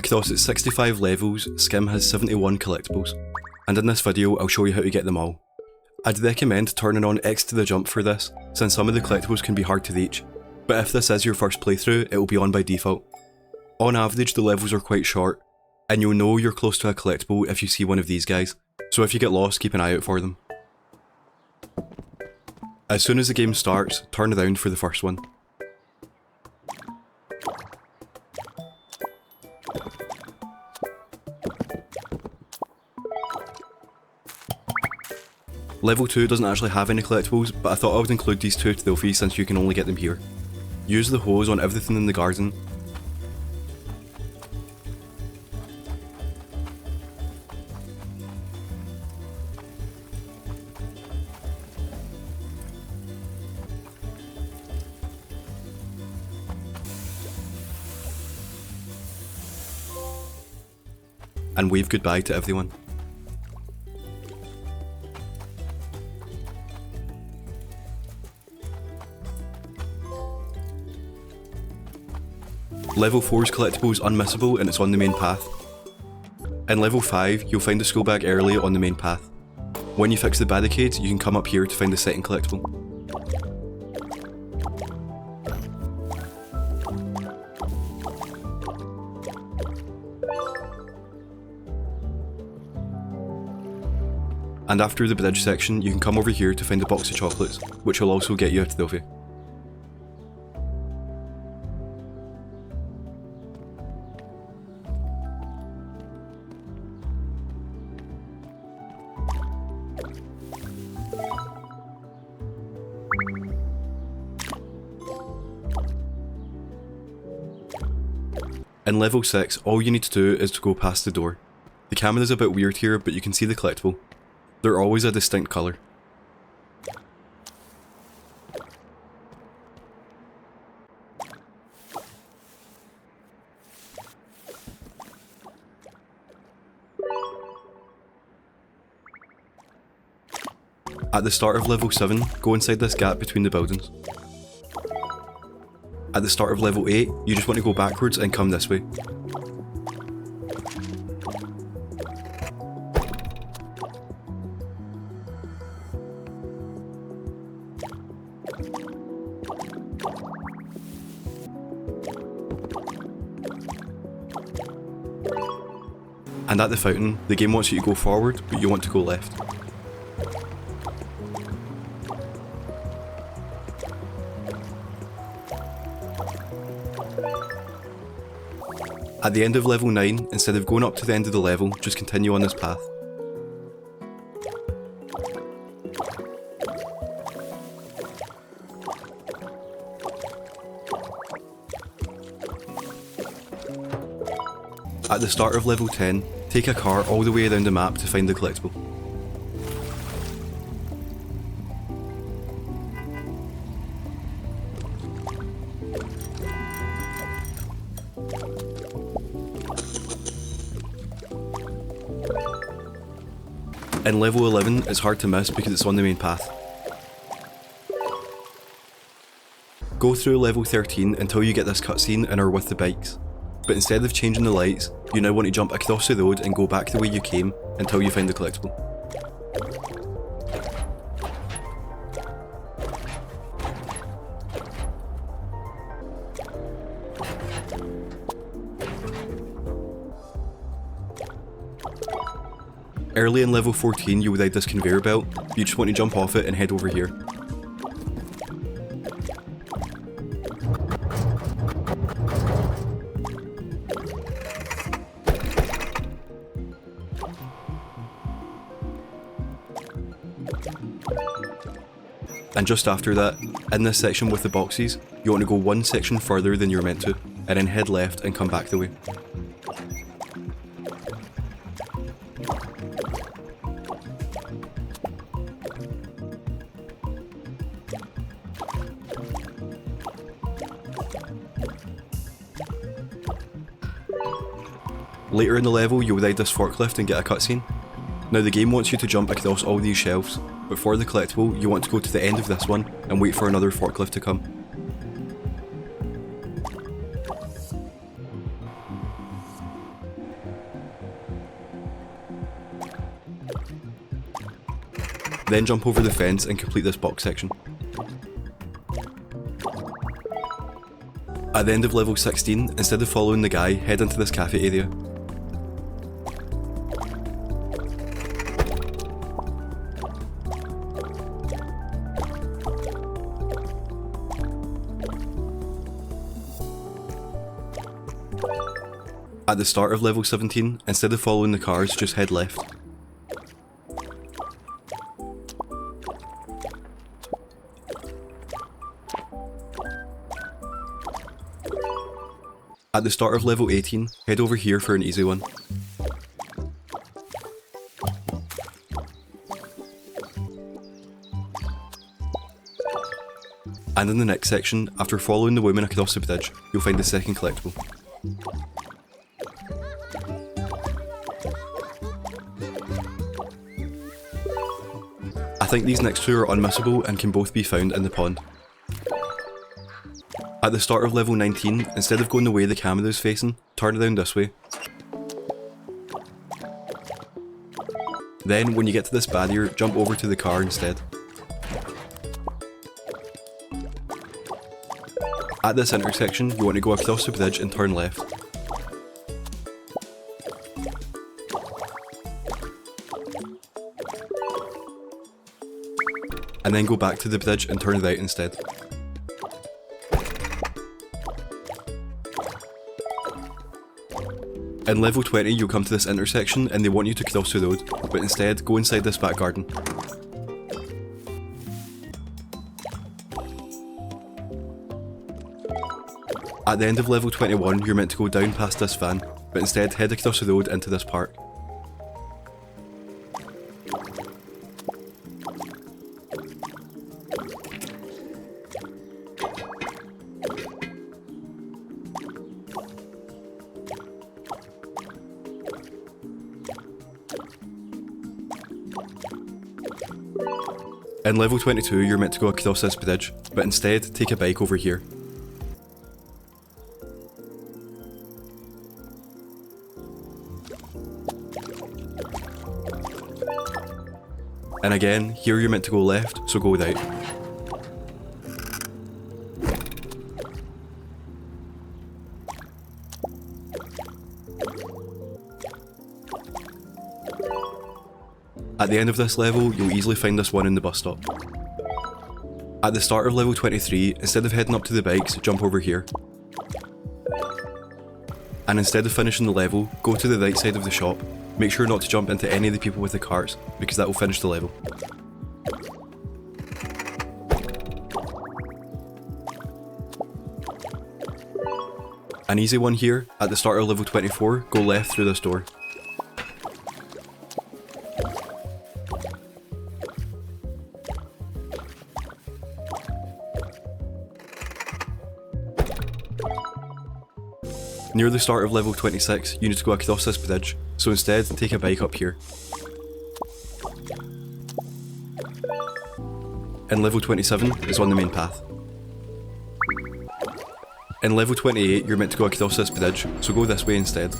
Across its 65 levels, SCHiM has 71 collectibles, and in this video I'll show you how to get them all. I'd recommend turning on X to the jump for this, since some of the collectibles can be hard to reach, but if this is your first playthrough, it will be on by default. On average the levels are quite short, and you'll know you're close to a collectible if you see one of these guys, so if you get lost, keep an eye out for them. As soon as the game starts, turn around for the first one. Level 2 doesn't actually have any collectibles, but I thought I would include these two trophies since you can only get them here. Use the hose on everything in the garden. And wave goodbye to everyone. Level 4's collectible is unmissable and it's on the main path. In level 5, you'll find the school bag early on the main path. When you fix the barricades, you can come up here to find the second collectible. And after the bridge section, you can come over here to find a box of chocolates, which will also get you a trophy. In level 6, all you need to do is to go past the door. The camera's a bit weird here, but you can see the collectible. They're always a distinct colour. At the start of level 7, go inside this gap between the buildings. At the start of level 8, you just want to go backwards and come this way. And at the fountain, the game wants you to go forward, but you want to go left. At the end of level 9, instead of going up to the end of the level, just continue on this path. At the start of level 10, take a car all the way around the map to find the collectible. In level 11, it's hard to miss because it's on the main path. Go through level 13 until you get this cutscene and are with the bikes. But instead of changing the lights, you now want to jump across the road and go back the way you came until you find the collectible. Early in level 14 you will ride this conveyor belt, you just want to jump off it and head over here. And just after that, in this section with the boxes, you want to go one section further than you're meant to, and then head left and come back the way. Later in the level, you'll ride this forklift and get a cutscene. Now the game wants you to jump across all these shelves, but for the collectible, you want to go to the end of this one and wait for another forklift to come. Then jump over the fence and complete this box section. At the end of level 16, instead of following the guy, head into this cafe area. At the start of level 17, instead of following the cars, just head left. At the start of level 18, head over here for an easy one. And in the next section, after following the woman across the bridge, you'll find the second collectible. I think these next two are unmissable and can both be found in the pond. At the start of level 19, instead of going the way the camera is facing, turn around this way. Then, when you get to this barrier, jump over to the car instead. At this intersection, you want to go across the bridge and turn left. And then go back to the bridge and turn right instead. In level 20 you'll come to this intersection and they want you to cross the road, but instead go inside this back garden. At the end of level 21 you're meant to go down past this van, but instead head across the road into this park. In level 22 you're meant to go across this bridge, but instead take a bike over here. And again, here you're meant to go left, so go right. At the end of this level, you'll easily find this one in the bus stop. At the start of level 23, instead of heading up to the bikes, jump over here. And instead of finishing the level, go to the right side of the shop. Make sure not to jump into any of the people with the carts, because that will finish the level. An easy one here, at the start of level 24, go left through this door. Near the start of level 26, you need to go across this bridge, so instead take a bike up here. And level 27 is on the main path. In level 28 you're meant to go across this bridge, so go this way instead.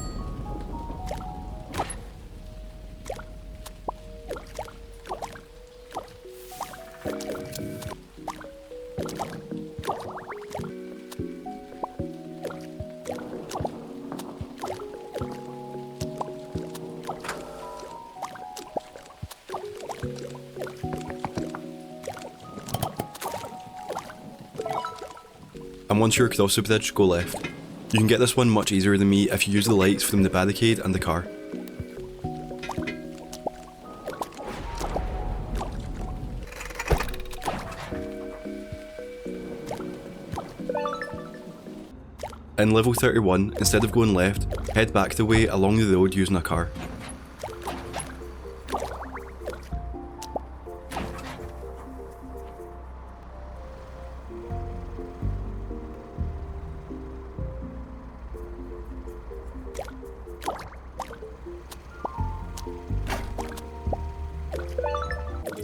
And once you're across the bridge, go left. You can get this one much easier than me if you use the lights from the barricade and the car. In level 31, instead of going left, head back the way along the road using a car.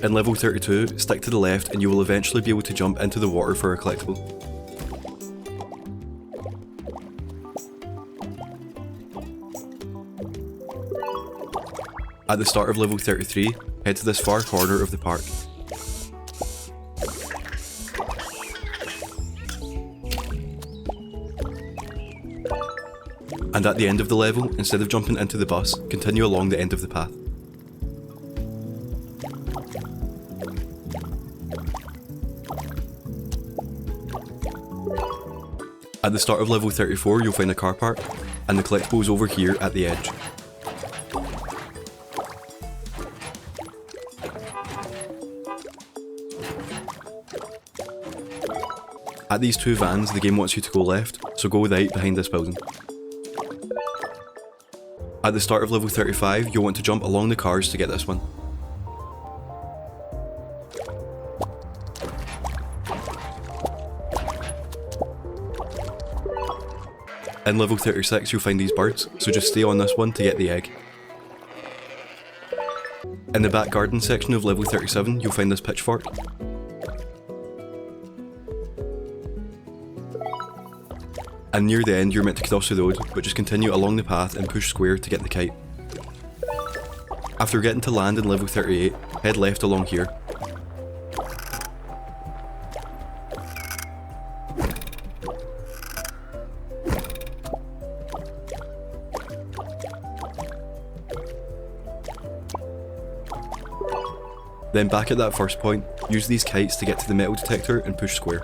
In level 32, stick to the left and you will eventually be able to jump into the water for a collectible. At the start of level 33, head to this far corner of the park. And at the end of the level, instead of jumping into the bus, continue along the end of the path. At the start of level 34, you'll find a car park, and the collectible is over here at the edge. At these two vans, the game wants you to go left, so go right behind this building. At the start of level 35, you'll want to jump along the cars to get this one. In level 36 you'll find these birds, so just stay on this one to get the egg. In the back garden section of level 37 you'll find this pitchfork. And near the end you're meant to cross the road, but just continue along the path and push square to get the kite. After getting to land in level 38, head left along here. Then back at that first point, use these kites to get to the metal detector and push square.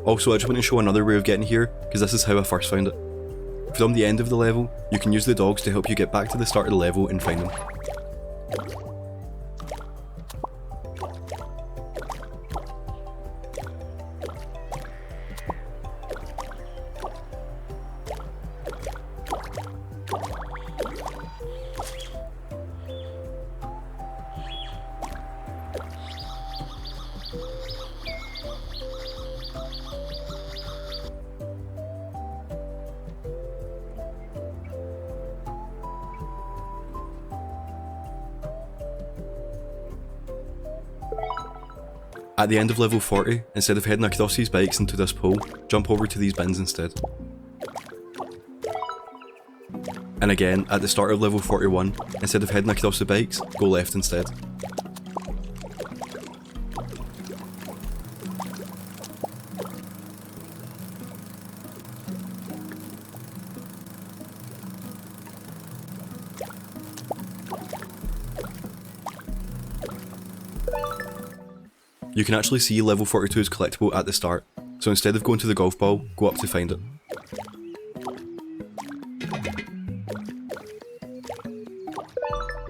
Also, I just want to show another way of getting here, because this is how I first found it. From the end of the level, you can use the dogs to help you get back to the start of the level and find them. At the end of level 40, instead of heading across these bikes into this pole, jump over to these bins instead. And again, at the start of level 41, instead of heading across the bikes, go left instead. You can actually see level 42's collectible at the start, so instead of going to the golf ball, go up to find it.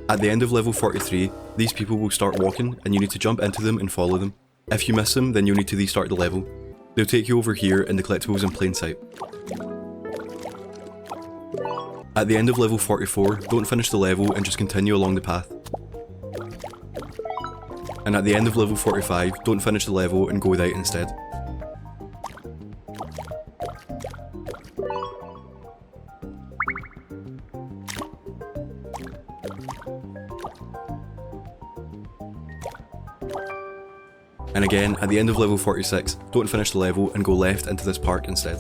At the end of level 43, these people will start walking and you need to jump into them and follow them. If you miss them, then you'll need to restart the level. They'll take you over here and the collectible is in plain sight. At the end of level 44, don't finish the level and just continue along the path. And at the end of level 45, don't finish the level and go right instead. And again, at the end of level 46, don't finish the level and go left into this park instead.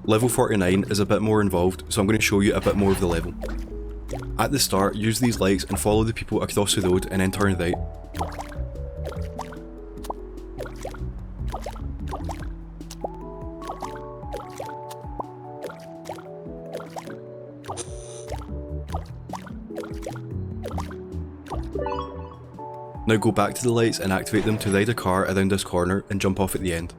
Level 49 is a bit more involved, so I'm going to show you a bit more of the level. At the start, use these lights and follow the people across the road and then turn right. Now go back to the lights and activate them to ride a car around this corner and jump off at the end.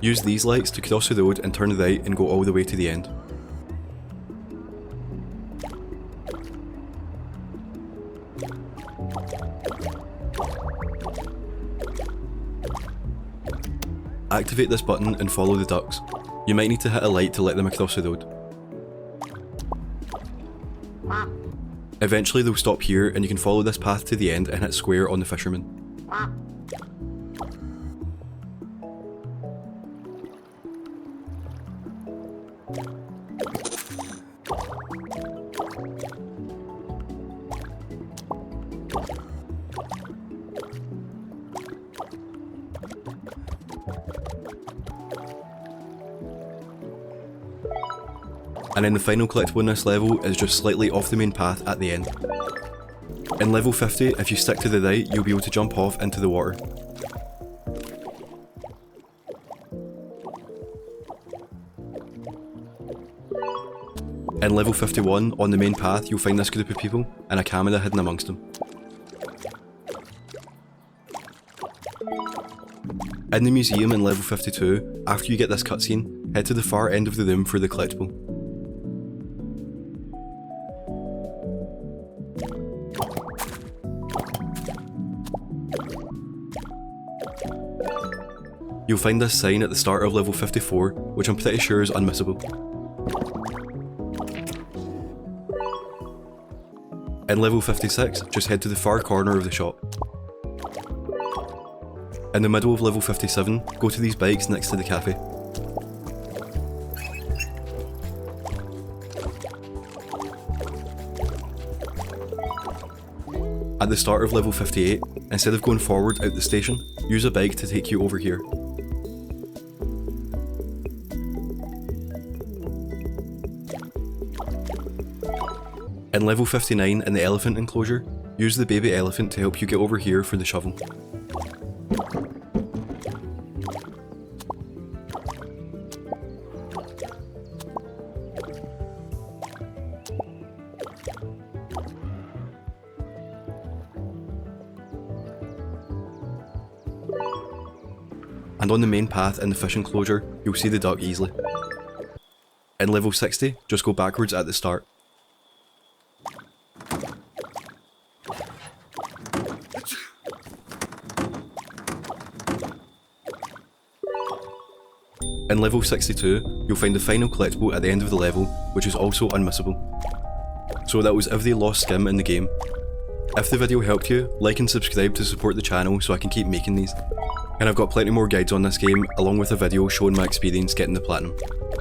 Use these lights to cross the road and turn right and go all the way to the end. Activate this button and follow the ducks. You might need to hit a light to let them across the road. Eventually they'll stop here and you can follow this path to the end and hit square on the fisherman. And then the final collectible in this level is just slightly off the main path at the end. In level 50, if you stick to the right, you'll be able to jump off into the water. In level 51, on the main path, you'll find this group of people, and a camera hidden amongst them. In the museum in level 52, after you get this cutscene, head to the far end of the room for the collectible. You'll find this sign at the start of level 54, which I'm pretty sure is unmissable. In level 56, just head to the far corner of the shop. In the middle of level 57, go to these bikes next to the cafe. At the start of level 58, instead of going forward out the station, use a bike to take you over here. In level 59 in the elephant enclosure, use the baby elephant to help you get over here for the shovel. And on the main path in the fish enclosure, you'll see the duck easily. In level 60, just go backwards at the start. In level 62, you'll find the final collectible at the end of the level, which is also unmissable. So that was every Lost SCHiM in the game. If the video helped you, like and subscribe to support the channel so I can keep making these. And I've got plenty more guides on this game, along with a video showing my experience getting the platinum.